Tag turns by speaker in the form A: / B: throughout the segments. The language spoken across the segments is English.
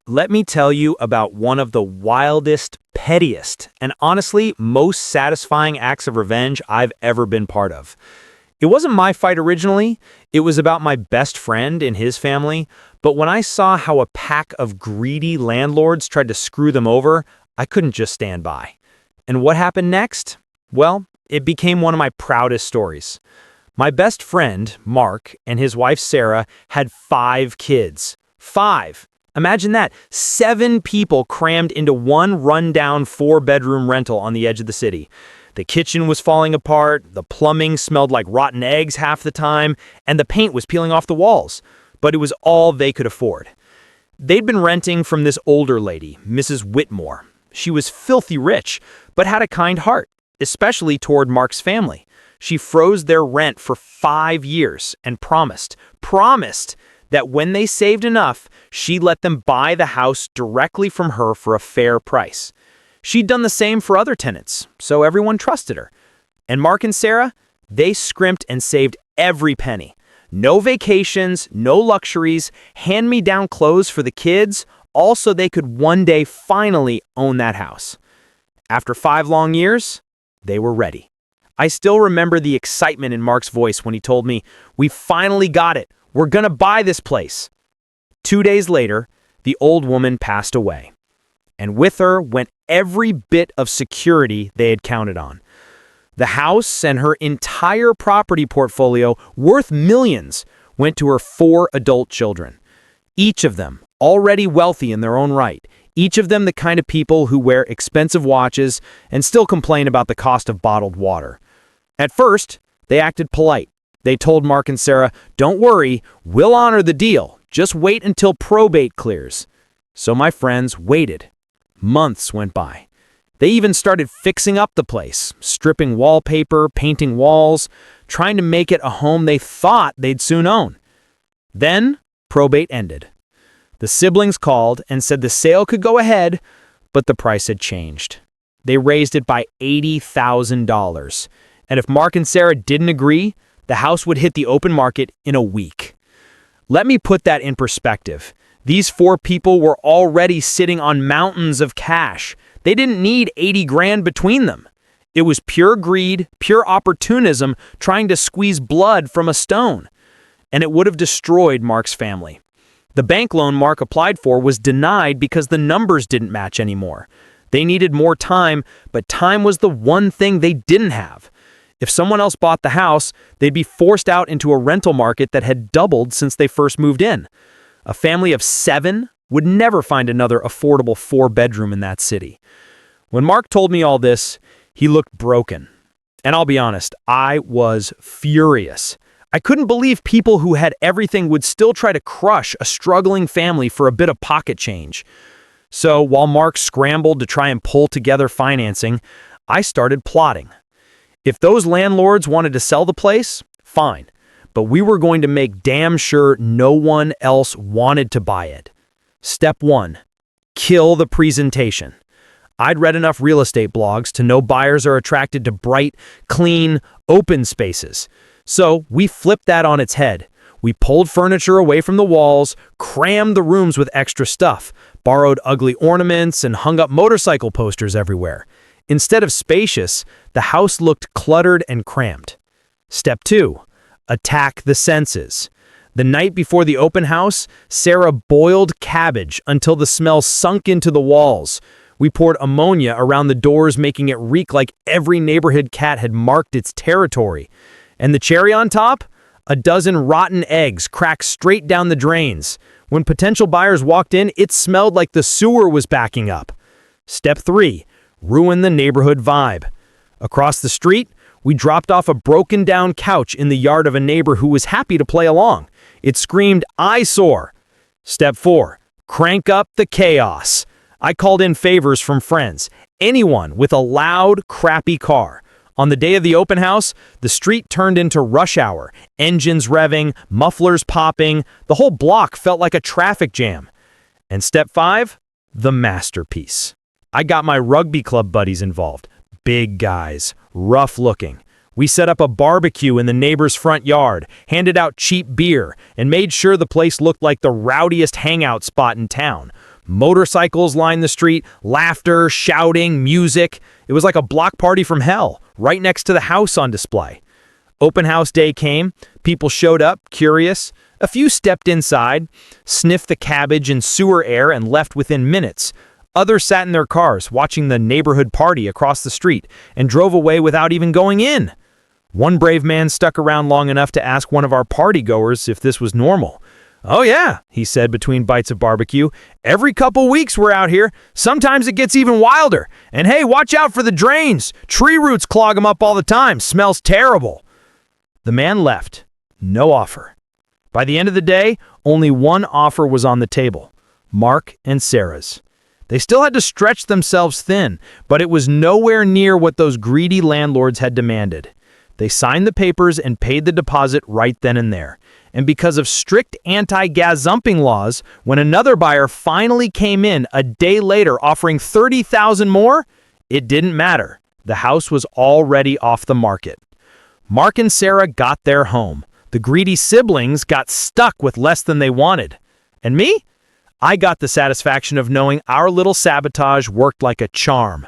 A: Let me tell you about one of the wildest, pettiest, and honestly most satisfying acts of revenge I've ever been part of. It wasn't my fight originally, it was about my best friend and his family, but when I saw how a pack of greedy landlords tried to screw them over, I couldn't just stand by. And what happened next? Well, it became one of my proudest stories. My best friend, Mark, and his wife Sarah had 5 kids. 5! Imagine that, 7 people crammed into one rundown 4-bedroom rental on the edge of the city. The kitchen was falling apart, the plumbing smelled like rotten eggs half the time, and the paint was peeling off the walls. But it was all they could afford. They'd been renting from this older lady, Mrs. Whitmore. She was filthy rich, but had a kind heart, especially toward Mark's family. She froze their rent for 5 years and promised that when they saved enough, she'd let them buy the house directly from her for a fair price. She'd done the same for other tenants, so everyone trusted her. And Mark and Sarah, they scrimped and saved every penny. No vacations, no luxuries, hand-me-down clothes for the kids, all so they could one day finally own that house. After 5 long years, they were ready. I still remember the excitement in Mark's voice when he told me, "We finally got it. We're gonna buy this place." 2 days later, the old woman passed away. And with her went every bit of security they had counted on. The house and her entire property portfolio, worth millions, went to her 4 adult children. Each of them already wealthy in their own right. Each of them the kind of people who wear expensive watches and still complain about the cost of bottled water. At first, they acted polite. They told Mark and Sarah, "Don't worry, we'll honor the deal. Just wait until probate clears." So my friends waited. Months went by. They even started fixing up the place, stripping wallpaper, painting walls, trying to make it a home they thought they'd soon own. Then, probate ended. The siblings called and said the sale could go ahead, but the price had changed. They raised it by $80,000. And if Mark and Sarah didn't agree, the house would hit the open market in a week. Let me put that in perspective. These 4 people were already sitting on mountains of cash. They didn't need 80 grand between them. It was pure greed, pure opportunism, trying to squeeze blood from a stone. And it would have destroyed Mark's family. The bank loan Mark applied for was denied because the numbers didn't match anymore. They needed more time, but time was the one thing they didn't have. If someone else bought the house, they'd be forced out into a rental market that had doubled since they first moved in. A family of 7 would never find another affordable 4-bedroom in that city. When Mark told me all this, he looked broken. And I'll be honest, I was furious. I couldn't believe people who had everything would still try to crush a struggling family for a bit of pocket change. So while Mark scrambled to try and pull together financing, I started plotting. If those landlords wanted to sell the place, fine. But we were going to make damn sure no one else wanted to buy it. Step 1. Kill the presentation. I'd read enough real estate blogs to know buyers are attracted to bright, clean, open spaces. So we flipped that on its head. We pulled furniture away from the walls, crammed the rooms with extra stuff, borrowed ugly ornaments, and hung up motorcycle posters everywhere. Instead of spacious, the house looked cluttered and cramped. Step 2. Attack the senses. The night before the open house, Sarah boiled cabbage until the smell sunk into the walls. We poured ammonia around the doors, making it reek like every neighborhood cat had marked its territory. And the cherry on top? A dozen rotten eggs cracked straight down the drains. When potential buyers walked in, it smelled like the sewer was backing up. Step 3. Ruin the neighborhood vibe. Across the street, we dropped off a broken-down couch in the yard of a neighbor who was happy to play along. It screamed, "Eyesore." Step 4. Crank up the chaos. I called in favors from friends. Anyone with a loud, crappy car. On the day of the open house, the street turned into rush hour. Engines revving, mufflers popping. The whole block felt like a traffic jam. And step 5. The masterpiece. I got my rugby club buddies involved. Big guys, rough looking. We set up a barbecue in the neighbor's front yard, handed out cheap beer, and made sure the place looked like the rowdiest hangout spot in town. Motorcycles lined the street, laughter, shouting, music. It was like a block party from hell, right next to the house on display. Open house day came. People showed up, curious. A few stepped inside, sniffed the cabbage and sewer air, and left within minutes. Others sat in their cars, watching the neighborhood party across the street, and drove away without even going in. One brave man stuck around long enough to ask one of our partygoers if this was normal. "Oh yeah," he said between bites of barbecue. "Every couple weeks we're out here. Sometimes it gets even wilder. And hey, watch out for the drains. Tree roots clog them up all the time. Smells terrible." The man left. No offer. By the end of the day, only one offer was on the table. Mark and Sarah's. They still had to stretch themselves thin, but it was nowhere near what those greedy landlords had demanded. They signed the papers and paid the deposit right then and there. And because of strict anti-gazumping laws, when another buyer finally came in a day later offering $30,000 more, it didn't matter. The house was already off the market. Mark and Sarah got their home. The greedy siblings got stuck with less than they wanted. And me? I got the satisfaction of knowing our little sabotage worked like a charm.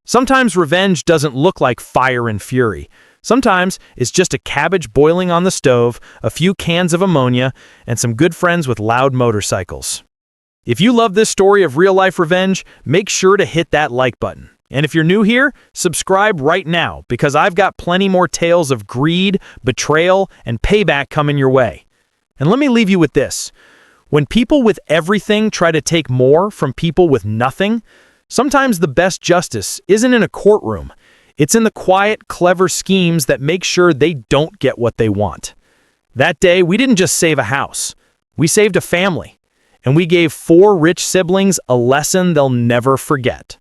A: Sometimes revenge doesn't look like fire and fury. Sometimes it's just a cabbage boiling on the stove, a few cans of ammonia, and some good friends with loud motorcycles. If you love this story of real-life revenge, make sure to hit that like button. And if you're new here, subscribe right now, because I've got plenty more tales of greed, betrayal, and payback coming your way. And let me leave you with this. When people with everything try to take more from people with nothing, sometimes the best justice isn't in a courtroom. It's in the quiet, clever schemes that make sure they don't get what they want. That day, we didn't just save a house. We saved a family. And we gave 4 rich siblings a lesson they'll never forget.